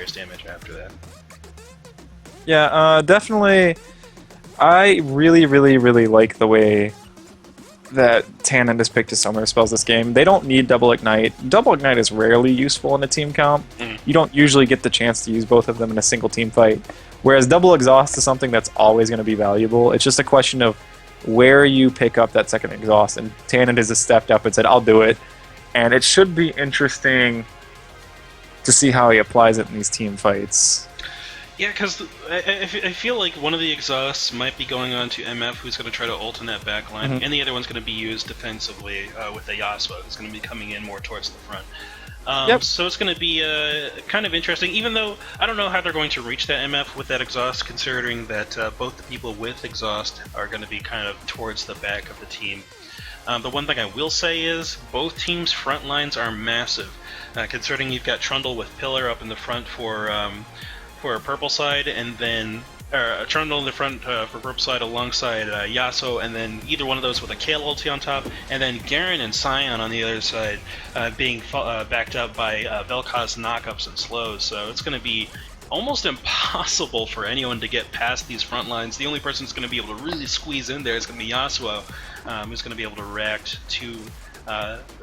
serious damage after that. Yeah, definitely. I really, really, really like the way that Tannen has picked his summoner spells this game. They don't need Double Ignite. Double Ignite is rarely useful in a team comp. You don't usually get the chance to use both of them in a single team fight. Whereas Double Exhaust is something that's always going to be valuable. It's just a question of where you pick up that second exhaust. And Tannen has just stepped up and said, I'll do it. And it should be interesting to see how he applies it in these team fights. Yeah, because I feel like one of the exhausts might be going on to MF, who's going to try to ult in that backline, and the other one's going to be used defensively with the Yasuo, who's going to be coming in more towards the front. So it's going to be kind of interesting, even though I don't know how they're going to reach that MF with that exhaust, considering that both the people with exhaust are going to be kind of towards the back of the team. The one thing I will say is both teams' front lines are massive, considering you've got Trundle with Pillar up in the front for a purple side, and then Trundle in the front for purple side alongside Yasuo, and then either one of those with a Kale ulti on top, and then Garen and Sion on the other side being backed up by Vel'Koz knockups and slows. So it's going to be almost impossible for anyone to get past these front lines. The only person who's going to be able to really squeeze in there is going to be Yasuo, who's going to be able to react to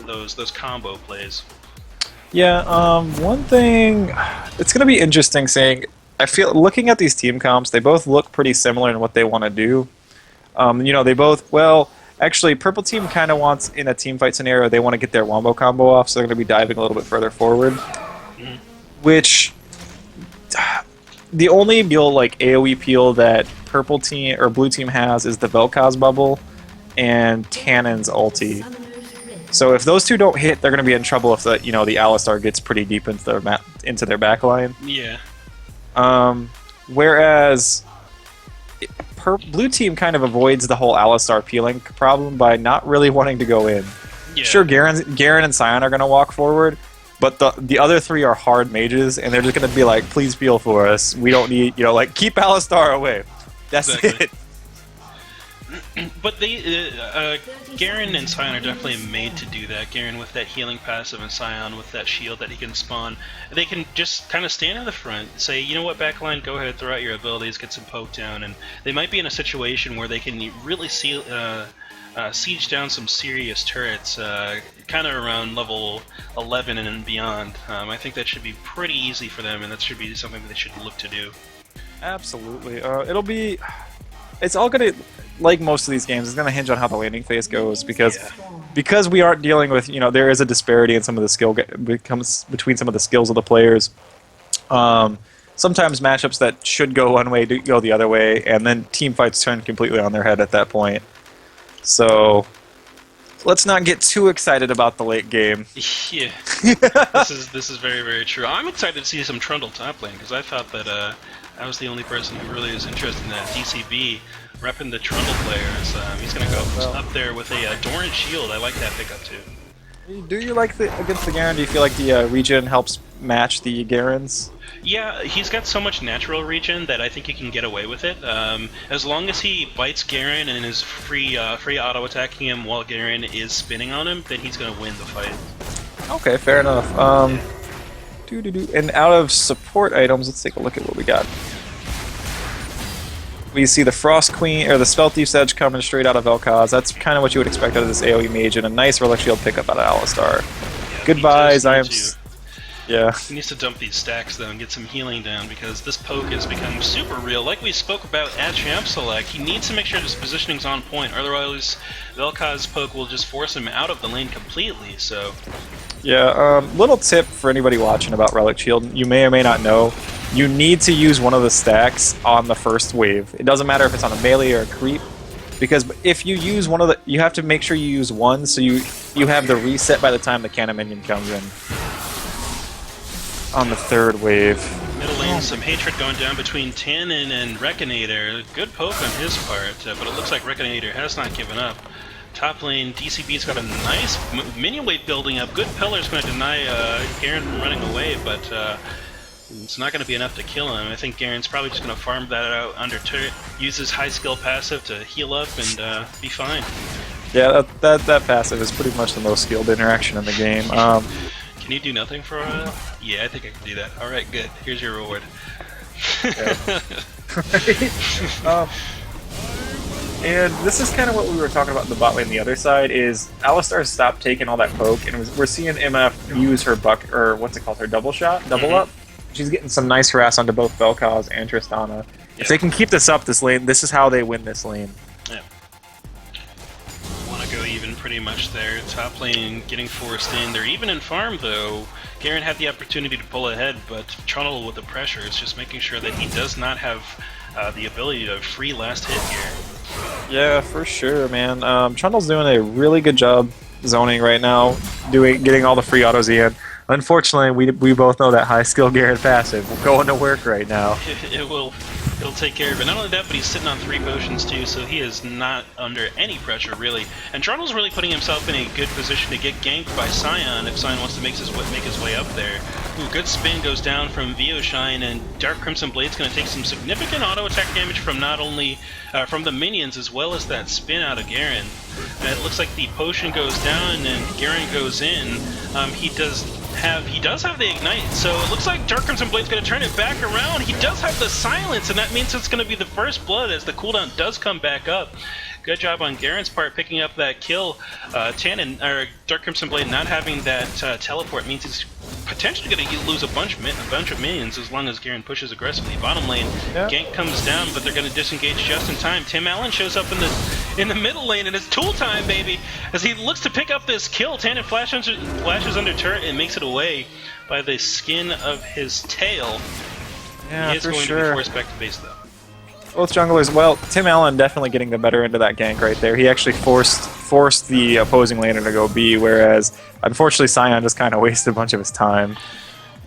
those combo plays. Yeah, one thing, it's going to be interesting seeing, I feel, looking at these team comps, they both look pretty similar in what they want to do. They both, well, actually, Purple Team kind of wants, in a team fight scenario, they want to get their wombo combo off, so they're going to be diving a little bit further forward. Which, the only peel, like AoE peel that Purple Team, or Blue Team has is the Vel'Koz bubble and Tannen's ulti. So if those two don't hit, they're going to be in trouble if the Alistar gets pretty deep into their backline. Yeah. Whereas Blue Team kind of avoids the whole Alistar peeling problem by not really wanting to go in. Yeah. Sure, Garen and Sion are going to walk forward, but the other three are hard mages, and they're just going to be like, please peel for us. We don't need, keep Alistar away. That's it. But Garen and Sion are definitely made to do that. Garen with that healing passive and Sion with that shield that he can spawn. They can just kind of stand in the front, say, you know what, backline, go ahead, throw out your abilities, get some poke down, and they might be in a situation where they can really siege down some serious turrets, kind of around level 11 and beyond. I think that should be pretty easy for them, and that should be something that they should look to do. Absolutely. It's all going to, like most of these games, it's going to hinge on how the landing phase goes, because we aren't dealing with, there is a disparity in some of the skill between some of the skills of the players. Sometimes matchups that should go one way do go the other way, and then team fights turn completely on their head at that point. So let's not get too excited about the late game. Yeah, this is very, very true. I'm excited to see some Trundle top lane, because I thought that I was the only person who really was interested in that. DCB repping the Trundle players. He's going to go up there with a Doran shield. I like that pickup too. Do you like against the Garen? Do you feel like the regen helps match the Garens? Yeah, he's got so much natural regen that I think he can get away with it. As long as he bites Garen and is free auto attacking him while Garen is spinning on him, then he's going to win the fight. Okay, fair enough. And out of support items, let's take a look at what we got. We see the Frost Queen, or the Spell Thief's Edge coming straight out of Vel'Koz. That's kind of what you would expect out of this AoE mage, and a nice Relic Shield pickup out of Alistar. Yeah, Goodbyes, Yeah. He needs to dump these stacks, though, and get some healing down, because this poke has become super real. Like we spoke about at Champ Select, he needs to make sure his positioning's on point, otherwise Vel'Koz's poke will just force him out of the lane completely, so... Yeah, little tip for anybody watching about Relic Shield, you may or may not know, you need to use one of the stacks on the first wave. It doesn't matter if it's on a melee or a creep, because if you use one of the... You have to make sure you use one, so you have the reset by the time the cannon minion comes in. On the third wave. Middle lane, some hatred going down between Tannen and Rekinator. Good poke on his part, but it looks like Rekinator has not given up. Top lane, DCB's got a nice minion wave building up. Good Pillar's going to deny Garen from running away, but it's not going to be enough to kill him. I think Garen's probably just going to farm that out under turret, use his high skill passive to heal up and be fine. Yeah, that passive is pretty much the most skilled interaction in the game. Can you do nothing for a while? Yeah, I think I can do that. Alright, good. Here's your reward. And this is kind of what we were talking about in the bot lane. The other side is Alistar stopped taking all that poke, and we're seeing MF use her or what's it called, her double shot, double up. She's getting some nice harass onto both Vel'Koz and Tristana. If they can keep this up this lane, this is how they win this lane. Yeah. Want to go even pretty much there. Top lane getting forced in. They're even in farm though. Garen had the opportunity to pull ahead, but Trundle with the pressure is just making sure that he does not have the ability to free last hit here. Yeah, for sure, man. Trundle's doing a really good job zoning right now, getting all the free autos in. Unfortunately, we both know that high skill Garen passive will go into work right now. It'll take care of it. Not only that, but he's sitting on 3 potions too, so he is not under any pressure really. And Trundle's really putting himself in a good position to get ganked by Sion if Sion wants to make his way up there. Ooh, good spin goes down from Shine, and Dark Crimson Blade's going to take some significant auto attack damage from not only from the minions as well as that spin out of Garen. And it looks like the potion goes down and Garen goes in. He does have the ignite, so it looks like Dark Crimson Blade's going to turn it back around. He does have the silence, and that means it's going to be the first blood as the cooldown does come back up. Good job on Garen's part picking up that kill. Dark Crimson Blade not having that teleport means he's potentially going to lose a bunch of minions as long as Garen pushes aggressively. Bottom lane, gank comes down, but they're going to disengage just in time. Tim Allen shows up in the middle lane, and it's tool time, baby! As he looks to pick up this kill, Tannen flashes under turret and makes it away by the skin of his tail. Yeah, he is going to be forced back to base, though. Both junglers, well, Tim Allen definitely getting the better end of that gank right there. He actually forced the opposing laner to go B, whereas unfortunately Sion just kind of wasted a bunch of his time.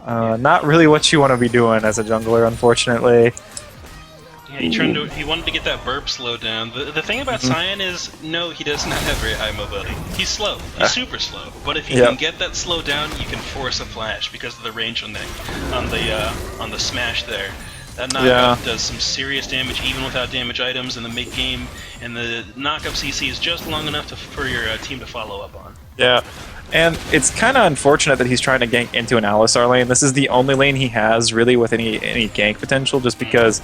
Not really what you want to be doing as a jungler, unfortunately. Yeah, he wanted to get that burp slowed down. The thing about Sion is, no, he does not have very high mobility. He's slow. He's super slow. But if you can get that slow down, you can force a flash because of the range on the smash there. That knockup does some serious damage even without damage items in the mid game, and the knockup CC is just long enough for your team to follow up on. Yeah. And it's kind of unfortunate that he's trying to gank into an Alistar lane. This is the only lane he has really with any gank potential, just because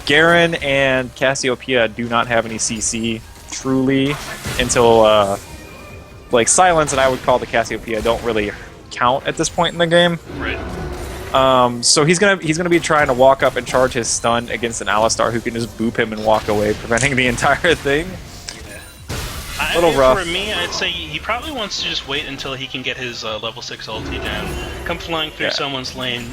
Garen and Cassiopeia do not have any CC truly until like Silence, and I would call the Cassiopeia don't really count at this point in the game. Right. So he's gonna be trying to walk up and charge his stun against an Alistar who can just boop him and walk away, preventing the entire thing. A little rough. For me, I'd say he probably wants to just wait until he can get his level 6 ulti down. Come flying through someone's lane.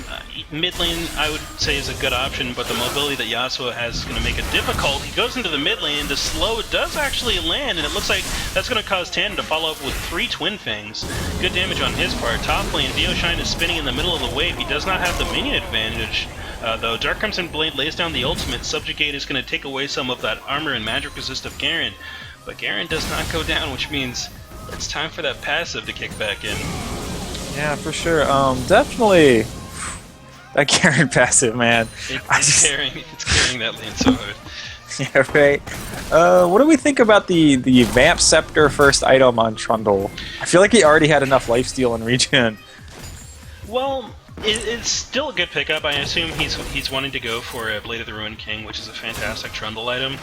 Mid lane, I would say, is a good option, but the mobility that Yasuo has is going to make it difficult. He goes into the mid lane, the slow does actually land, and it looks like that's going to cause Tannen to follow up with 3 Twin Fangs. Good damage on his part. Top lane, Shine is spinning in the middle of the wave. He does not have the minion advantage, though. Dark Crimson Blade lays down the ultimate. Subjugate is going to take away some of that armor and magic resist of Garen. But Garen does not go down, which means it's time for that passive to kick back in. Yeah, for sure. Definitely that Garen passive, man. It's carrying that lane so hard. Yeah, right. What do we think about the Vamp Scepter first item on Trundle? I feel like he already had enough lifesteal and regen. Well, it's still a good pickup. I assume he's wanting to go for a Blade of the Ruined King, which is a fantastic Trundle item.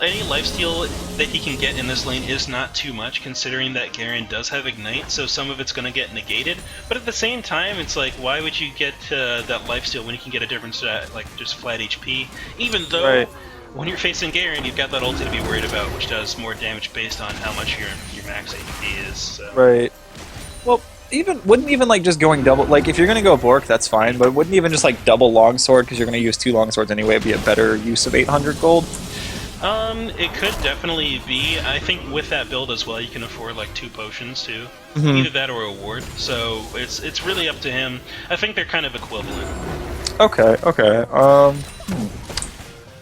Any lifesteal that he can get in this lane is not too much, considering that Garen does have Ignite, so some of it's going to get negated. But at the same time, it's like, why would you get that lifesteal when you can get a different stat, like just flat HP? Even though, when you're facing Garen, you've got that ulti to be worried about, which does more damage based on how much your max HP is. So. Right. Well, wouldn't even like just going double, like if you're gonna go Bork, that's fine, but wouldn't even just like double longsword, because you're gonna use 2 longswords anyway, be a better use of 800 gold? It could definitely be. I think with that build as well, you can afford like 2 potions too. Either that or a ward. So it's really up to him. I think they're kind of equivalent. Okay.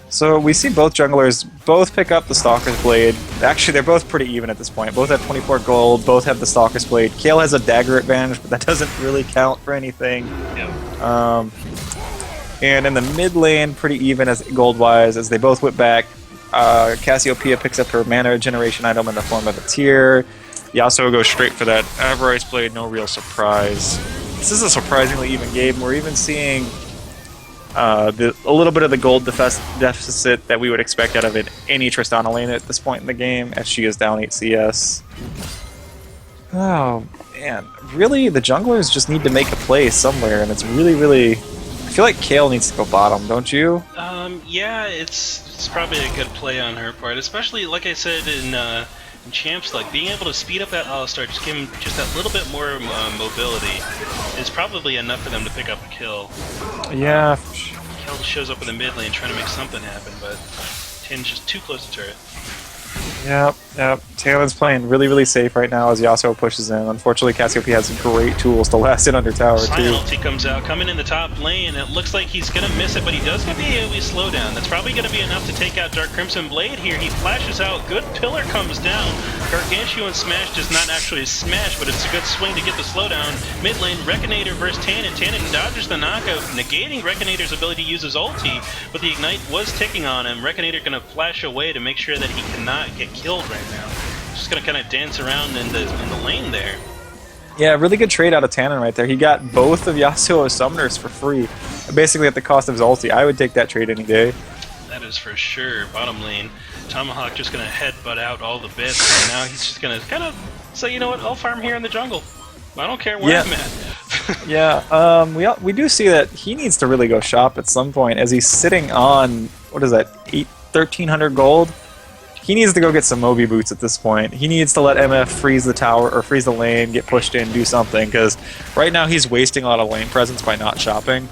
So we see both junglers both pick up the Stalker's Blade. Actually, they're both pretty even at this point. Both have 24 gold, both have the Stalker's Blade. Kayle has a dagger advantage, but that doesn't really count for anything. Yeah. And in the mid lane, pretty even as gold-wise, as they both whip back. Cassiopeia picks up her mana regeneration item in the form of a tear. Yasuo goes straight for that Avarice Blade, no real surprise. This is a surprisingly even game. We're even seeing a little bit of the gold deficit that we would expect out of any Tristana lane at this point in the game, as she is down 8 CS. Oh, man. Really, the junglers just need to make a play somewhere, and it's really, really... I feel like Kayle needs to go bottom, don't you? Yeah, it's probably a good play on her part, especially, like I said, in Champs, like, being able to speed up that Alistar, just give him just that little bit more mobility, is probably enough for them to pick up a kill. Yeah. Kayle shows up in the mid lane trying to make something happen, but Tannen's just too close to turret. Yep. Tannen's playing really, really safe right now as Yasuo pushes in. Unfortunately, Cassiopeia has great tools to last it under tower, Sion too. ulti comes out, coming in the top lane. It looks like he's going to miss it, but he does get the AoE slowdown. That's probably going to be enough to take out Dark Crimson Blade here. He flashes out. Good pillar comes down. Gargantuan Smash does not actually smash, but it's a good swing to get the slowdown. Mid lane, Rekinator versus Tannen. Tannen dodges the knockout, negating Rekinator's ability to use his ulti, but the Ignite was ticking on him. Rekinator going to flash away to make sure that he cannot get killed right now. Just gonna kind of dance around in the lane there. Yeah, really good trade out of Tannen right there. He got both of Yasuo's summoners for free, basically at the cost of his ulti. I would take that trade any day. That is for sure. Bottom lane, Tomahawk just gonna headbutt out all the bits, and now he's just gonna kind of say, you know what, I'll farm here in the jungle. I don't care where I'm at. Yeah, we do see that he needs to really go shop at some point, as he's sitting on, what is that, 1,300 gold? He needs to go get some Moby boots at this point. He needs to let MF freeze the tower, or freeze the lane, get pushed in, do something, because right now he's wasting a lot of lane presence by not shopping.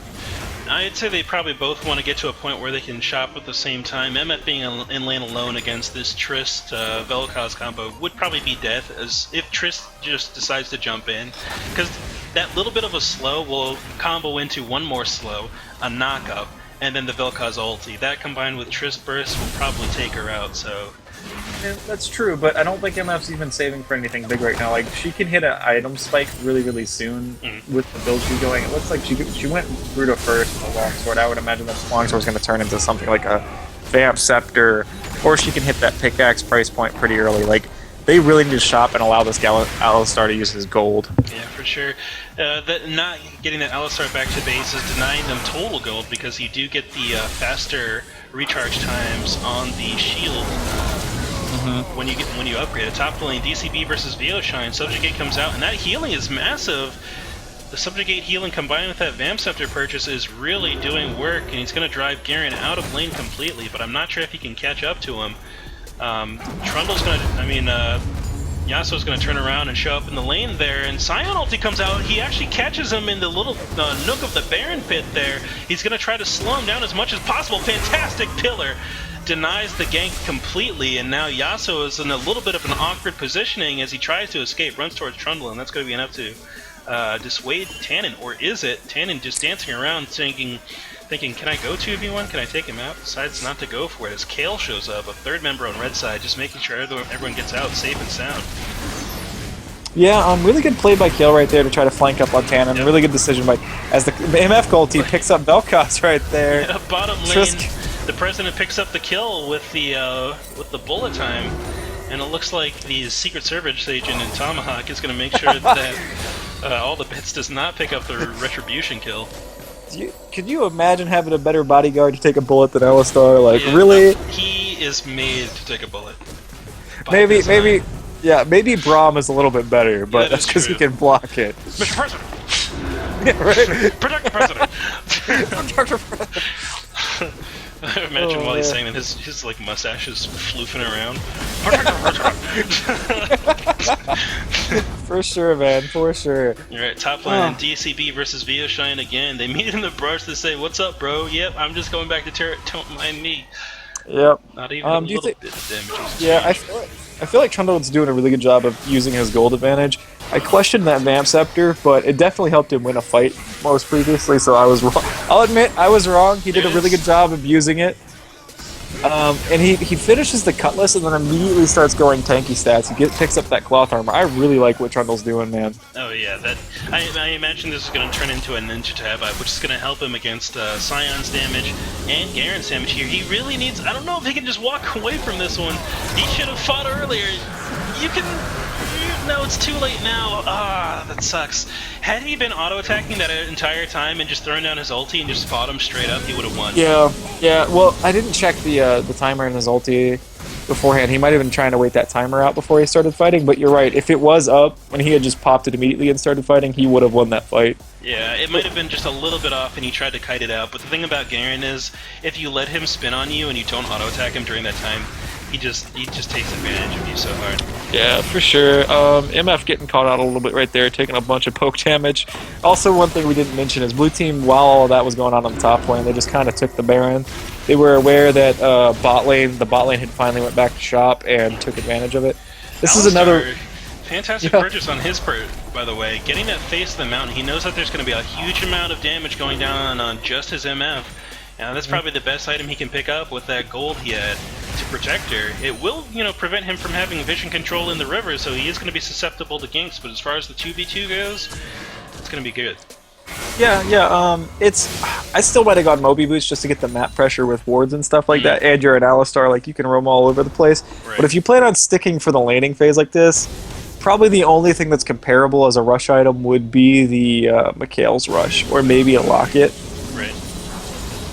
I'd say they probably both want to get to a point where they can shop at the same time. MF being in lane alone against this Trist Vel'Koz combo would probably be death, as if Trist just decides to jump in, because that little bit of a slow will combo into one more slow, a knockup, and then the Vel'Koz ulti. That combined with Trist burst will probably take her out, so... Yeah, that's true, but I don't think MF's even saving for anything big right now. Like, she can hit an item spike really, really soon with the build she's going. It looks like she went Bruto first with a longsword. I would imagine that longsword's going to turn into something like a Vamp Scepter, or she can hit that pickaxe price point pretty early. Like, they really need to shop and allow this Alistar to use his gold. Yeah, for sure. Not getting that Alistar back to base is denying them total gold, because you do get the faster recharge times on the shield when you upgrade it. Top lane, DCB versus Veoshine. Subjugate comes out, and that healing is massive. The Subjugate healing combined with that Vamp Scepter purchase is really doing work, and he's going to drive Garen out of lane completely, but I'm not sure if he can catch up to him. Trundle's going to, Yasuo's going to turn around and show up in the lane there, and Sion ulti comes out. He actually catches him in the little nook of the Baron pit there. He's going to try to slow him down as much as possible. Fantastic pillar. Denies the gank completely, and now Yasuo is in a little bit of an awkward positioning as he tries to escape, runs towards Trundle, and that's going to be enough to dissuade Tannen, or is it? Tannen just dancing around thinking, can I go 2v1? Can I take him out? Decides not to go for it as Kayle shows up, a third member on red side, just making sure everyone gets out safe and sound. Yeah, really good play by Kayle right there to try to flank up on Tannen. Yep. Really good decision by, as the MF gold team picks up Vel'Koz right there. Yeah, bottom lane, the president picks up the kill with the bullet time, and it looks like the Secret Service agent in Tomahawk is going to make sure that all the bits does not pick up the retribution kill. Could you imagine having a better bodyguard to take a bullet than Alistar? Like, yeah, really? He is made to take a bullet. Maybe Braum is a little bit better, but that's because he can block it. Mr. President! Yeah, right? Protect the President! I imagine while he's saying that his like mustache is floofing around. For sure, man. For sure. Alright, top lane, DCB versus Veoshine again. They meet in the brush to say, "What's up, bro? Yep, I'm just going back to turret. Don't mind me." Yep. Not even a little bit of damage. Yeah, I feel like Trundle's doing a really good job of using his gold advantage. I questioned that Vamp Scepter, but it definitely helped him win a fight most previously, so I was wrong. I'll admit, I was wrong. He did a really good job of using it. And he finishes the Cutlass and then immediately starts going tanky stats. He picks up that cloth armor. I really like what Trundle's doing, man. Oh yeah, I imagine this is going to turn into a ninja tab, which is going to help him against Sion's damage and Garen's damage here. He really needs, I don't know if he can just walk away from this one. He should have fought earlier. You can no, it's too late now. Ah, that sucks. Had he been auto-attacking that entire time and just throwing down his ulti and just fought him straight up, he would have won. Yeah, yeah. Well, I didn't check the timer in his ulti beforehand. He might have been trying to wait that timer out before he started fighting, but you're right. If it was up when he had just popped it immediately and started fighting, he would have won that fight. Yeah, it might have been just a little bit off and he tried to kite it out, but the thing about Garen is, if you let him spin on you and you don't auto-attack him during that time, he just takes advantage of you so hard. Yeah, for sure. MF getting caught out a little bit right there, taking a bunch of poke damage. Also, one thing we didn't mention is blue team, while all of that was going on the top lane, they just kind of took the Baron. They were aware that the bot lane had finally went back to shop and took advantage of it. This is another fantastic purchase on his part, by the way. Getting that face of the mountain, he knows that there's going to be a huge amount of damage going down on just his MF. Now that's probably the best item he can pick up with that gold he had to protect her. It will, prevent him from having vision control in the river, so he is going to be susceptible to ganks, but as far as the 2v2 goes, it's going to be good. Yeah. I still might have gone Moby Boots just to get the map pressure with wards and stuff like that, and you're an Alistar, like you can roam all over the place. Right. But if you plan on sticking for the laning phase like this, probably the only thing that's comparable as a rush item would be the Mikhail's Rush, or maybe a Locket. Right.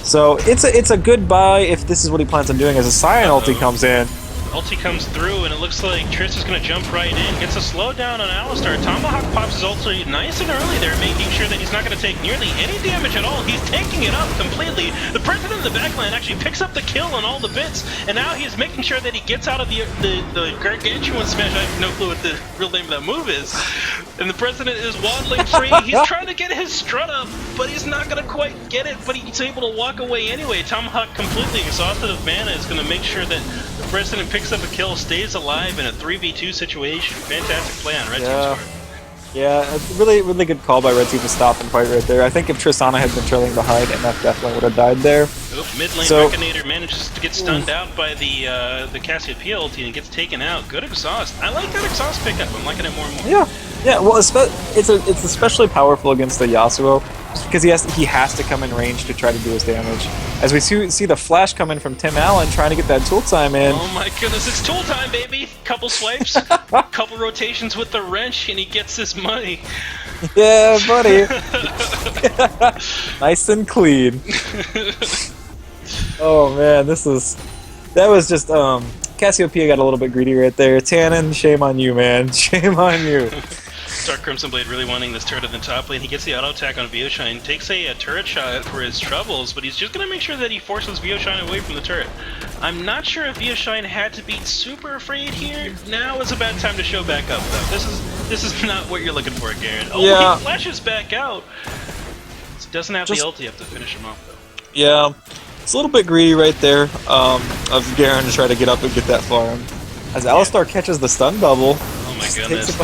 So it's a good buy if this is what he plans on doing as a Scion ulti comes in. Ulti comes through, and it looks like Triss is going to jump right in. Gets a slowdown on Alistar. Tomahawk pops his ulti nice and early there, making sure that he's not going to take nearly any damage at all. He's taking it up completely. The President of the Backland actually picks up the kill on all the bits, and now he's making sure that he gets out of the Gargantuan Smash. I have no clue what the real name of that move is. And the President is waddling free. He's trying to get his strut up, but he's not going to quite get it, but he's able to walk away anyway. Tomahawk, completely exhausted of mana, is going to make sure that the President picks up a kill, stays alive in a 3v2 situation. Fantastic play on Red Team's part. Yeah, it's really good call by Red Team to stop and fight right there. I think if Tristana had been trailing behind, MF definitely would have died there. Mid lane Reckonator manages to get stunned out by the Cassiopeia ulti and gets taken out. Good exhaust. I like that exhaust pickup. I'm liking it more and more. Yeah. Well, it's especially powerful against the Yasuo, just because he has to come in range to try to do his damage. As we see the flash coming from Tim Allen trying to get that tool time in. Oh my goodness, it's tool time, baby! Couple swipes, couple rotations with the wrench, and he gets his money. Yeah, buddy. Nice and clean. Oh man, that was just Cassiopeia got a little bit greedy right there. Tannen, shame on you, man. Shame on you. Dark Crimson Blade really wanting this turret in the top lane. He gets the auto attack on Veoshine, takes a turret shot for his troubles, but he's just going to make sure that he forces Veoshine away from the turret. I'm not sure if Veoshine had to be super afraid here. Now is a bad time to show back up, though. This is not what you're looking for, Garen. Oh, yeah. He flashes back out. He doesn't have the ulti up to finish him off, though. Yeah, it's a little bit greedy right there of Garen to try to get up and get that farm. As Alistar catches the stun double. Oh my goodness,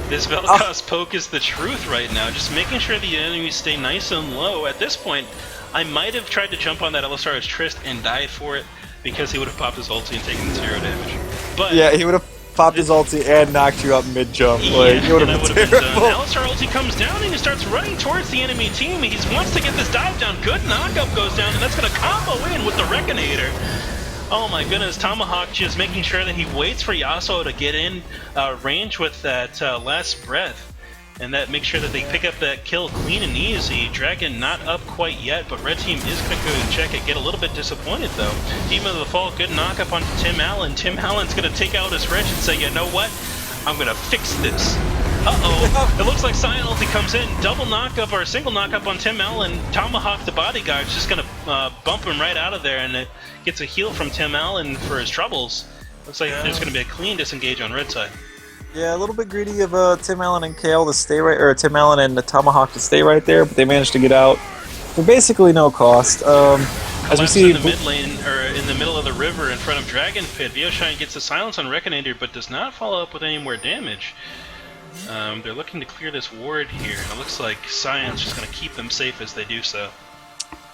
this Vel'Koz poke is the truth right now, just making sure the enemies stay nice and low. At this point, I might have tried to jump on that Alistar as Trist and died for it, because he would have popped his ulti and taken 0 damage. But yeah, he would have popped his ulti and knocked you up mid-jump. Yeah, like, it would have been terrible. Alistar ulti comes down and he starts running towards the enemy team. He wants to get this dive down. Good knockup goes down, and that's going to combo in with the Reckonator. Oh my goodness, Tomahawk just making sure that he waits for Yasuo to get in range with that last breath. And that makes sure that they pick up that kill clean and easy. Dragon not up quite yet, but Red Team is going to go and check it. Get a little bit disappointed though. Demon of the Fall, good knock up onto Tim Allen. Tim Allen's going to take out his wrench and say, you know what? I'm going to fix this. Uh-oh, it looks like Scion ulti comes in, double knock-up or single knock-up on Tim Allen. Tomahawk the bodyguard's just going to bump him right out of there, and it gets a heal from Tim Allen for his troubles. Looks like there's going to be a clean disengage on red side. Yeah, a little bit greedy of Tim Allen and Kale to stay right, or Tim Allen and the Tomahawk to stay right there, but they managed to get out for basically no cost. As we see in the mid lane, or in the middle of the river in front of Dragon Pit, Veoshine gets a silence on Reckonator, but does not follow up with any more damage. They're looking to clear this ward here, and it looks like Scion's just going to keep them safe as they do so.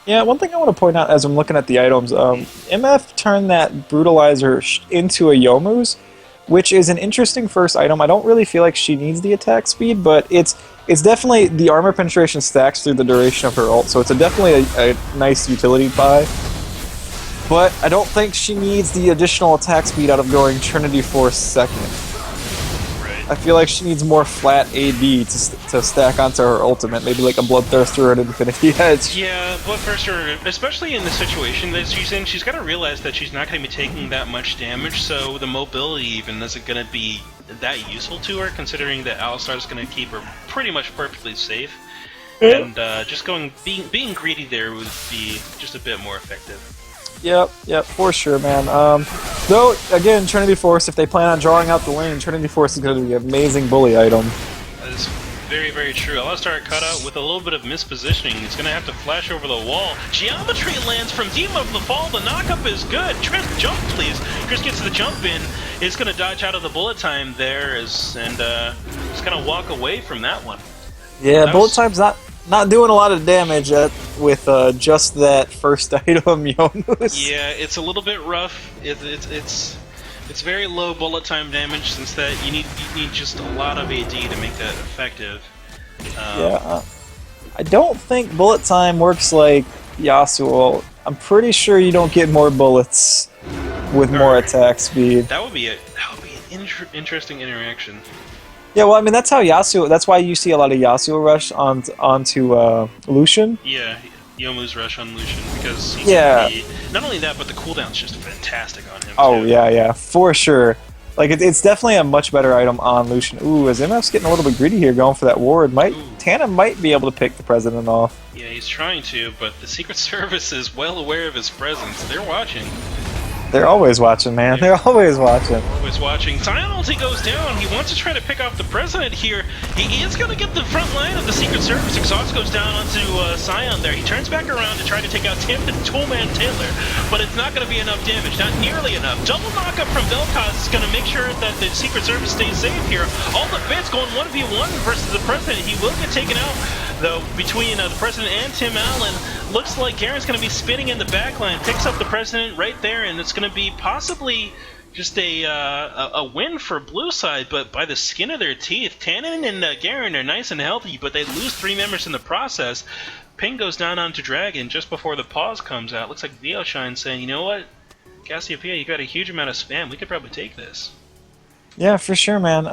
Yeah, one thing I want to point out as I'm looking at the items, MF turned that Brutalizer into a Yomu's, which is an interesting first item. I don't really feel like she needs the attack speed, but it's definitely, the armor penetration stacks through the duration of her ult, so it's definitely a nice utility buy. But I don't think she needs the additional attack speed out of going Trinity Force second. Right. I feel like she needs more flat AD to stack onto her ultimate. Maybe like a Bloodthirster or an Infinity Edge. Yeah, Bloodthirster, especially in the situation that she's in, she's got to realize that she's not going to be taking that much damage, so the mobility even isn't going to be that useful to her, considering that Alistar is going to keep her pretty much perfectly safe. And just being greedy there would be just a bit more effective. Yep, for sure, man. Though, again, Trinity Force, if they plan on drawing out the lane, Trinity Force is going to be an amazing bully item. That is very, very true. Alistar cut out with a little bit of mispositioning. He's going to have to flash over the wall. Geometry lands from Demon of the Fall. The knockup is good. Triss, jump, please. Triss gets the jump in. Is going to dodge out of the bullet time there and just kind of walk away from that one. Yeah, bullet time's not doing a lot of damage with just that first item, Yomus. Yeah, it's a little bit rough. It's very low bullet time damage, since that you need just a lot of AD to make that effective. I don't think bullet time works like Yasuo. I'm pretty sure you don't get more bullets with more attack speed. That would be an interesting interaction. Yeah, well, I mean, that's how Yasuo. That's why you see a lot of Yasuo rush onto Lucian. Yeah, Yomu's rush on Lucian, because he's not only that, but the cooldown's just fantastic on him. Oh too. yeah, for sure. Like it's definitely a much better item on Lucian. Ooh, as MF's getting a little bit greedy here, going for that ward. Tana might be able to pick the president off. Yeah, he's trying to, but the Secret Service is well aware of his presence. They're watching. They're always watching, man. They're always watching. Always watching. Sion ulti goes down. He wants to try to pick off the president here. He is going to get the front line of the Secret Service. Exhaust goes down onto Sion there. He turns back around to try to take out Tim the Toolman Taylor, but it's not going to be enough damage. Not nearly enough. Double knockup from Vel'Koz is going to make sure that the Secret Service stays safe here. All the bits going 1v1 versus the president. He will get taken out, though, between the president and Tim Allen. Looks like Garen's going to be spinning in the backline. Picks up the president right there, and it's going to be possibly just a win for blue side, but by the skin of their teeth. Tannen and Garen are nice and healthy, but they lose 3 members in the process. Ping goes down onto Dragon just before the pause comes out. Looks like Neoshine saying, you know what, Cassiopeia, you got a huge amount of spam. We could probably take this. Yeah, for sure, man.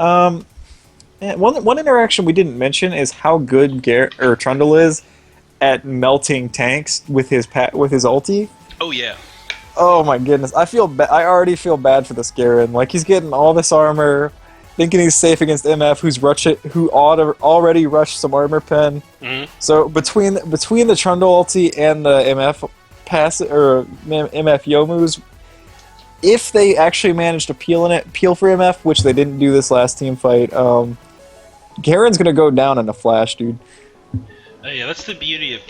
One interaction we didn't mention is how good Trundle is at melting tanks with his ulti. Oh yeah. Oh my goodness, I already feel bad for this Garen. Like, he's getting all this armor, thinking he's safe against MF, who already rushed some armor pen. So between the Trundle ulti and the MF MF Yomu's, if they actually manage to peel for MF, which they didn't do this last team fight, Garen's gonna go down in a flash, dude. Yeah, that's the beauty of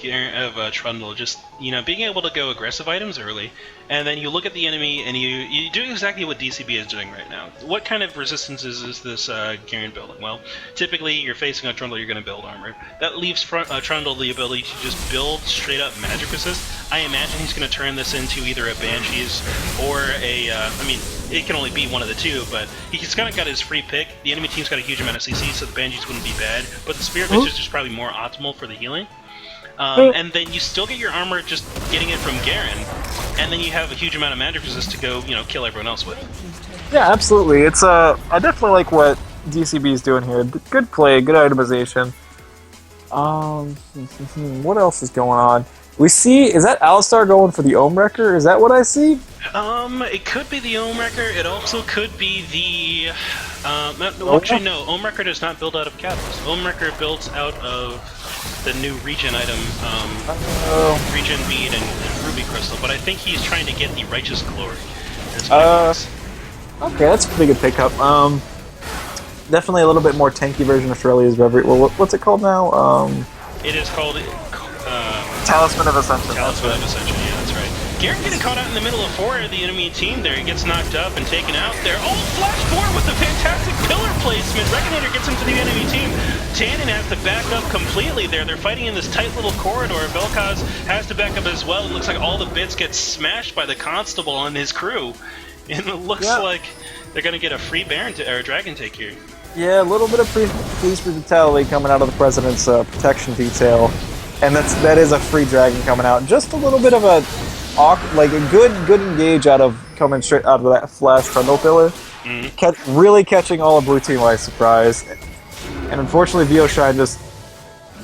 Trundle, just, being able to go aggressive items early, and then you look at the enemy and you do exactly what DCB is doing right now. What kind of resistances is this Garen building? Well, typically you're facing a Trundle, you're going to build armor. That leaves Trundle the ability to just build straight up magic resist. I imagine he's going to turn this into either a Banshees or it can only be one of the two, but he's kind of got his free pick. The enemy team's got a huge amount of CC, so the Banshees wouldn't be bad, but the Spirit Mist is just probably more optimal for the healing. And then you still get your armor just getting it from Garen, and then you have a huge amount of magic resist to go, kill everyone else with. Yeah, absolutely. It's I definitely like what DCB is doing here. Good play, good itemization. What else is going on? We see, is that Alistar going for the Ohm Wrecker? Is that what I see? It could be the Ohm Wrecker. It also could be the... actually, no. Ohm Wrecker does not build out of Catalyst. Ohm Wrecker builds out of the new Regen item, Regen Bead and Ruby Crystal, but I think he's trying to get the Righteous Glory. Okay, that's a pretty good pickup. Definitely a little bit more tanky version of Shirley's Reverie. Well, what's it called now? It is called... Talisman of Ascension. Talisman of Ascension, yeah, that's right. Garen getting caught out in the middle of 4 of the enemy team there. He gets knocked up and taken out there. Oh, flash forward with a fantastic pillar placement. Reconator gets him to the enemy team. Tannen has to back up completely there. They're fighting in this tight little corridor. Vel'Koz has to back up as well. It looks like all the bits get smashed by the Constable and his crew. And it looks like they're going to get a free Baron or Dragon take here. Yeah, a little bit of police brutality coming out of the President's protection detail. And that is a free Dragon coming out. Just a little bit of a good engage coming straight out of that flash Trundle pillar. really catching all of Blue Team by surprise. And unfortunately, Shine just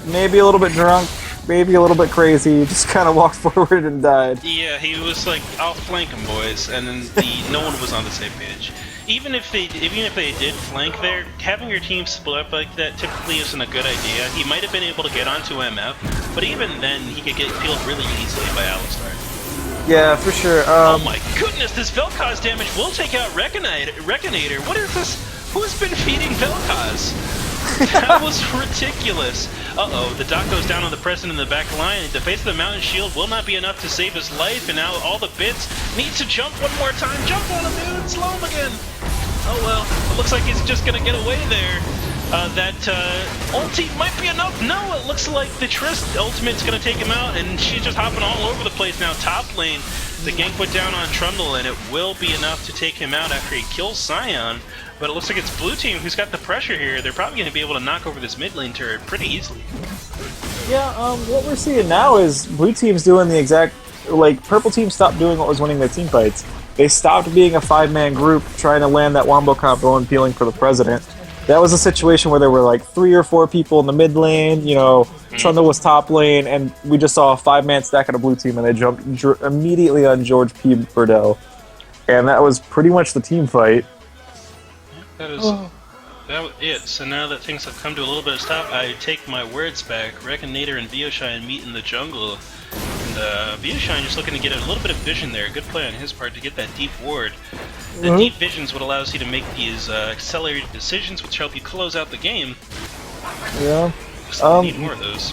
maybe a little bit drunk, maybe a little bit crazy, just kind of walked forward and died. Yeah, he was like, "I'll flank him, boys," and then no one was on the same page. Even if they did flank there, having your team split up like that typically isn't a good idea. He might have been able to get onto MF, but even then, he could get killed really easily by Alistar. Yeah, for sure. Oh my goodness, this Vel'Koz damage will take out Reconator. What is this? Who's been feeding Vel'Koz? That was ridiculous. Uh-oh, the Doc goes down on the President in the back line. The base of the Mountain Shield will not be enough to save his life, and now all the bits needs to jump one more time. Jump on him, dude! Slow him again! Oh well, it looks like he's just gonna get away there. That ulti might be enough. No, it looks like the Trist ultimate's gonna take him out, and she's just hopping all over the place now. Top lane, the gank put down on Trundle, and it will be enough to take him out after he kills Sion. But it looks like it's Blue Team who's got the pressure here. They're probably going to be able to knock over this mid lane turret pretty easily. Yeah, what we're seeing now is Blue Team's doing the exact... Like, Purple Team stopped doing what was winning their team fights. They stopped being a 5-man group trying to land that wombo combo and peeling for the President. That was a situation where there were like 3 or 4 people in the mid lane, you know, Trundle was top lane, and we just saw a 5-man stack on a Blue Team, and they jumped immediately on George P. Burdell. And that was pretty much the team fight. That was it. So now that things have come to a little bit of stop, I take my words back. Reconator and Veoshine meet in the jungle. And Veoshine just looking to get a little bit of vision there. Good play on his part to get that deep ward. The deep vision is what allows you to make these accelerated decisions, which help you close out the game. Yeah. Just need more of those.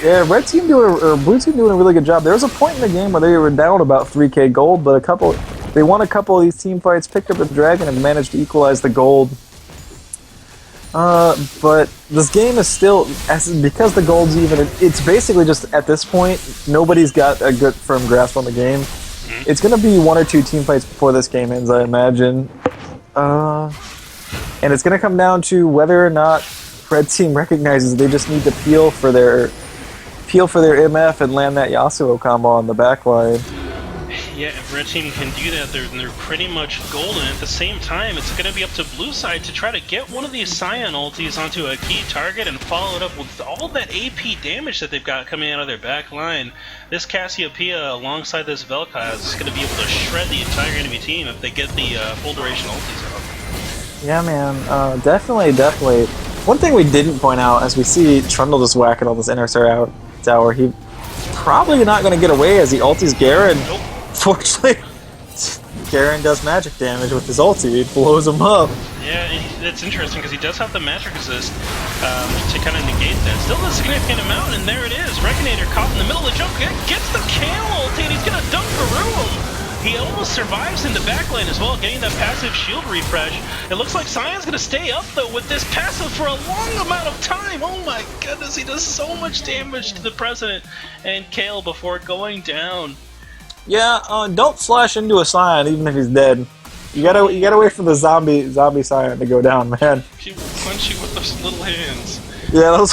Yeah, Blue Team doing a really good job. There was a point in the game where they were down about 3k gold, but they won a couple of these team fights, picked up the dragon, and managed to equalize the gold. But this game is still, because the gold's even, it's basically just, at this point, nobody's got a good firm grasp on the game. It's going to be 1 or 2 team fights before this game ends, I imagine. And it's going to come down to whether or not Red Team recognizes they just need to peel for their MF and land that Yasuo combo on the backline. Yeah, if Red Team can do that, they're pretty much golden. At the same time, it's going to be up to Blue side to try to get one of these Sion ultis onto a key target and follow it up with all that AP damage that they've got coming out of their back line. This Cassiopeia alongside this Vel'Koz is going to be able to shred the entire enemy team if they get the full duration ultis out. Yeah, man, definitely. One thing we didn't point out, as we see Trundle just whacking all this inner tower, he probably not going to get away as he ultis Garen. Nope. Fortunately, Garen does magic damage with his ulti. It blows him up. Yeah, that's interesting because he does have the magic resist to kind of negate that. Still a significant amount, and there it is. Reconator caught in the middle of the jump, gets the kill ulti, and he's going to dunk through him. He almost survives in the backline as well, getting that passive shield refresh. It looks like Sion's going to stay up, though, with this passive for a long amount of time. Oh my goodness, he does so much damage to the President and Kale before going down. Yeah, don't flash into a Sion even if he's dead. You gotta wait for the zombie Sion to go down, man. He will punch you with those little hands. Yeah,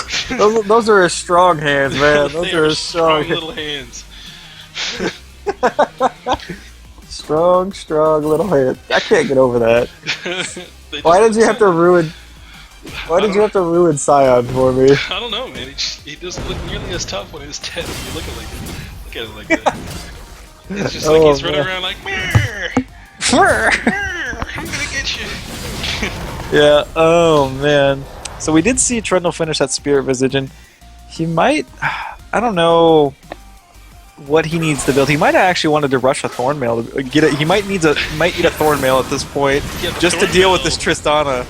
those are his strong hands, man. Those are his strong little hands. strong little hands. I can't get over that. Why did you have to ruin Sion for me? I don't know, man. He doesn't look nearly as tough when he's dead. If you look at it like that. It's just like he's running around like, I'm gonna get you. Yeah, oh man. So we did see Trundle finish that Spirit Visage, and he might, I don't know what he needs to build. He might have actually wanted to rush a Thornmail to get it. He might need a Thornmail at this point, just to deal with this Tristana.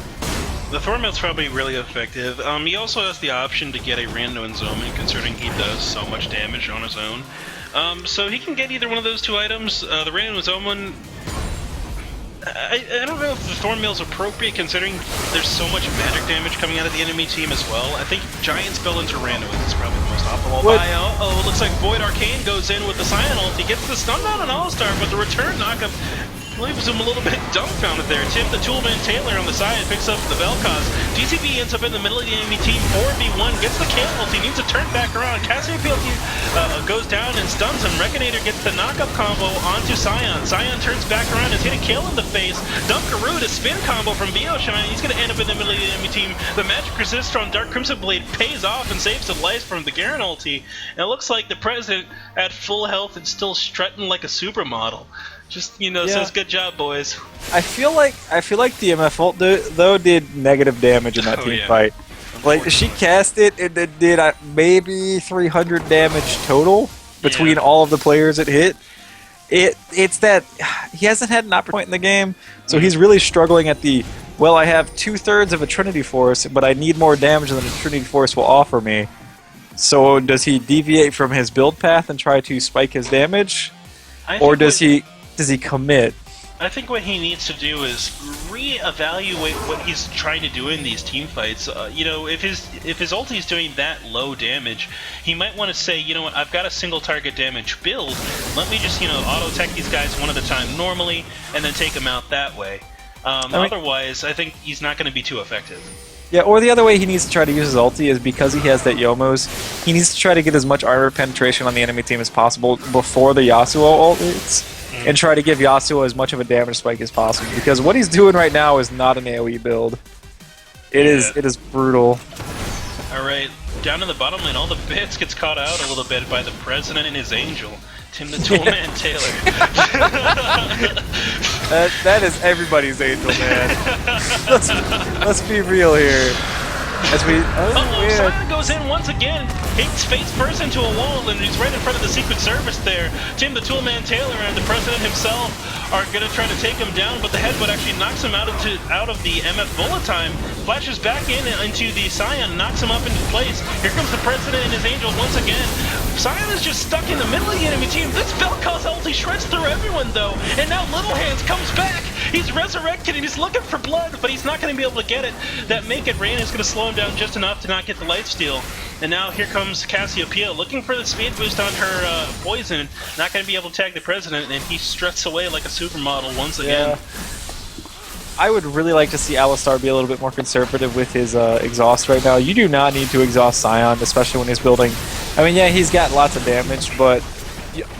The Thornmail's probably really effective. He also has the option to get a Rando Zoman, considering he does so much damage on his own. So he can get either one of those 2 items. The Rando Zoman, I don't know if the Thornmail's appropriate, considering there's so much magic damage coming out of the enemy team as well. I think Giant Spell into Rando is probably the most optimal buy. Uh-oh, looks like Void Arcane goes in with the Sion ult. He gets the stun down on All-Star, but the return knockup leaves him a little bit dumbfounded there. Tim the Toolman Taylor on the side picks up the Vel'Koz. GCB ends up in the middle of the enemy team. 4v1 gets the kill. He needs to turn back around. Cassiopeia goes down and stuns him. Rekinator gets the knockup combo onto Sion. Sion turns back around and is hitting kill in the face. Dunkaroo to spin combo from Bioshine. He's going to end up in the middle of the enemy team. The magic resistor on Dark Crimson Blade pays off and saves the life from the Garen ulti. And it looks like the President at full health and still strutting like a supermodel. Just, you know, says good job, boys. I feel like the MF ult though did negative damage in that team fight. Like she cast it and it did maybe 300 damage total between all of the players it hit. It's that he hasn't had an opportunity in the game, so he's really struggling at the, well, I have 2/3 of a Trinity Force, but I need more damage than a Trinity Force will offer me. So does he deviate from his build path and try to spike his damage? Or does he commit? I think what he needs to do is reevaluate what he's trying to do in these team fights. You know, if his ulti is doing that low damage, he might want to say, you know what, I've got a single target damage build. Let me just, you know, auto tech these guys one at a time normally, and then take them out that way. Otherwise, I think he's not going to be too effective. Yeah, or the other way he needs to try to use his ulti is because he has that Yomos, he needs to try to get as much armor penetration on the enemy team as possible before the Yasuo ult hits, and try to give Yasuo as much of a damage spike as possible, because what he's doing right now is not an AoE build. It is brutal. Alright, down in the bottom lane, all the bits gets caught out a little bit by the President and his Angel. Tim the Toolman Taylor. that is everybody's Angel, man. Let's be real here. As we Sion goes in once again, hits face first into a wall, and he's right in front of the Secret Service there. Tim the Toolman Taylor and the President himself are going to try to take him down, but the headbutt actually knocks him out of the MF bullet time, flashes back into the Sion, knocks him up into place. Here comes the President and his Angel once again. Sion is just stuck in the middle of the enemy team. This Vel'Koz ulti shreds through everyone though, and now Little Hands comes back. He's resurrected and he's looking for blood, but he's not going to be able to get it. That Make It Rain is going to slow him down just enough to not get the lifesteal. And now here comes Cassiopeia looking for the speed boost on her poison. Not going to be able to tag the President, and he struts away like a supermodel once again. Yeah. I would really like to see Alistar be a little bit more conservative with his exhaust right now. You do not need to exhaust Sion, especially when he's building. I mean, yeah, he's got lots of damage, but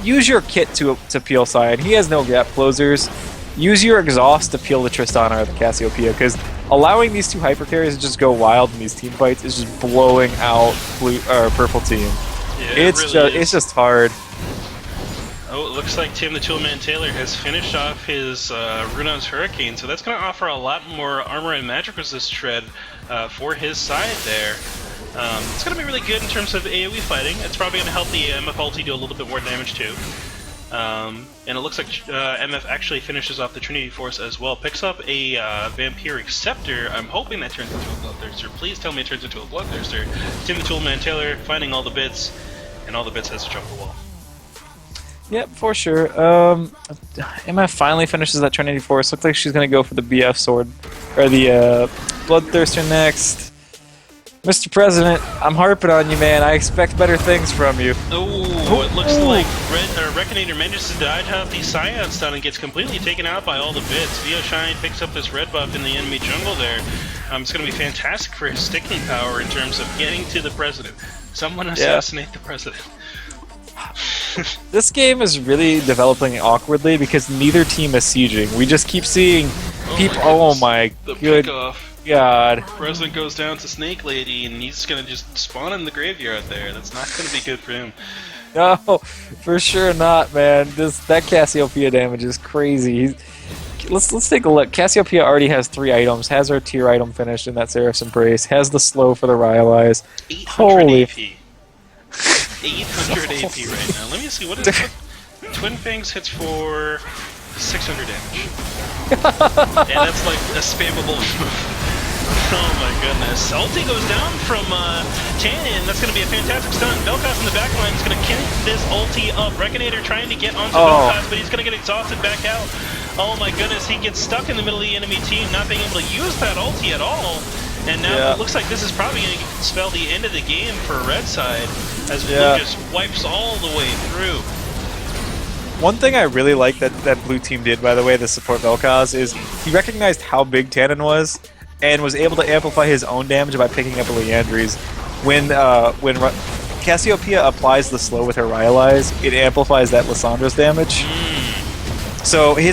use your kit to peel Sion. He has no gap closers. Use your exhaust to peel the Tristana or the Cassiopeia, because allowing these two hyper carries to just go wild in these team fights is just blowing out purple team. Yeah, it's just hard. Oh, it looks like Tim the Toolman Taylor has finished off his Runaan's Hurricane, so that's going to offer a lot more armor and magic resist shred for his side there. It's going to be really good in terms of AoE fighting. It's probably going to help the MF ulti do a little bit more damage too. And it looks like MF actually finishes off the Trinity Force as well. Picks up a Vampiric Scepter. I'm hoping that turns into a Bloodthirster. Please tell me it turns into a Bloodthirster. Tim the Toolman Taylor finding all the bits, and all the bits has to jump the wall. Yep, for sure. MF finally finishes that Trinity Force. Looks like she's going to go for the BF sword, or the Bloodthirster next. Mr. President, I'm harping on you, man. I expect better things from you. Oh, it looks like Rekinator manages to dodge out the Scion stun and gets completely taken out by all the bits. Bioshine picks up this red buff in the enemy jungle there. It's going to be fantastic for his sticking power in terms of getting to the President. Someone assassinate the President. This game is really developing awkwardly because neither team is sieging. We just keep seeing people. Oh my God. President goes down to Snake Lady, and he's gonna just spawn in the graveyard there. That's not gonna be good for him. No, for sure not, man. That Cassiopeia damage is crazy. Let's take a look. Cassiopeia already has 3 items. Has her tier item finished in that Seraph's Embrace. Has the slow for the Rylai's. 800 AP. 800 AP right now. Let me see, what is it? Twin Fangs hits for 600 damage. Yeah, that's like a spammable move. Oh my goodness. Ulti goes down from Tannen. That's going to be a fantastic stun. Vel'Koz in the back line is going to kill this ulti up. Rekinator trying to get onto Vel'Koz, but he's going to get exhausted back out. Oh my goodness, he gets stuck in the middle of the enemy team, not being able to use that ulti at all. And now it looks like this is probably going to spell the end of the game for Red side, as Blue just wipes all the way through. One thing I really like that blue team did, by the way, the support Vel'Koz, is he recognized how big Tannen was and was able to amplify his own damage by picking up a Leandry's. When Cassiopeia applies the slow with her Rylai's, it amplifies that Lyssandra's damage. So his